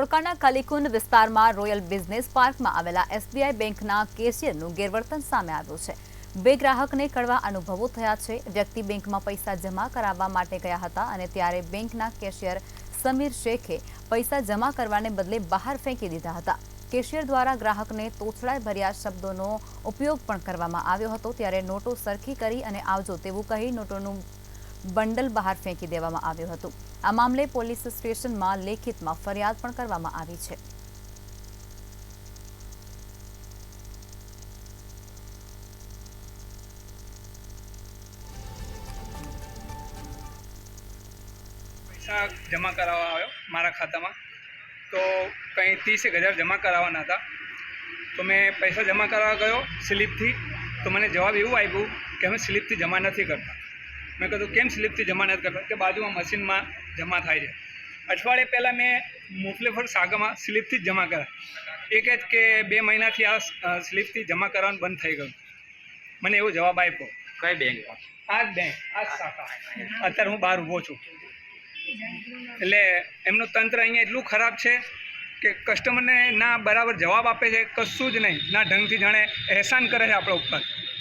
ધોળકાના કલીકુંડ વિસ્તારમાં royal business પાર્કમાં આવેલા એસબીઆઈ બેંકના કેશિયરનું ગેરવર્તન સામે આવ્યું છે। બે ગ્રાહકને કડવા અનુભવો થયા છે। વ્યક્તિ બેંકમાં પૈસા જમા કરાવવા માટે ગયા હતા અને ત્યારે બેંકના કેશિયર સમીર શેખે પૈસા જમા કરવાને બદલે બહાર ફેંકી દીધા હતા। કેશિયર દ્વારા ગ્રાહકને તોછડાઈ ભર્યા શબ્દોનો ઉપયોગ પણ કરવામાં આવ્યો હતો। ત્યારે નોટો સરખી કરી અને આવજો તેવું કહી નોટોનું બંડલ બહાર ફેંકી દેવામાં આવ્યું હતું। આ મામલે પોલીસ સ્ટેશનમાં લેખિતમાં ફરિયાદ પણ કરવામાં આવી છે। पैसा जमा करावा आयो मारा खाता में तो कहीं 30,000 जमा करावाना था। तो मैं पैसा जमा करावा गयो स्लीप थी, तो मैंने जवाब एवं आप्यो कि हमें स्लीप थी जमा नहीं करता। मैं कहूँ केम स्लीप थी जमा नहीं करता कि बाजू में मशीन में जमा थाय छे। अठवाडिये पहला मैं मुफलीफर सागा में स्लीप थी जमा करा एक के 2 महीना थी आ स्लीप थी जमा करवानुं बंद थई गयुं। मैंने एवो जवाब आप्यो। कई बैंक आज बैंक आज शाखा अत्यारे हूँ बहार ऊभो छुं। એટલે એમનું તંત્ર અહીંયા એટલું ખરાબ છે કે કસ્ટમરને ના બરાબર જવાબ આપે છે, કશું જ નહીં, ના ઢંગથી જાણે એહસાન કરે છે આપણા ઉપર।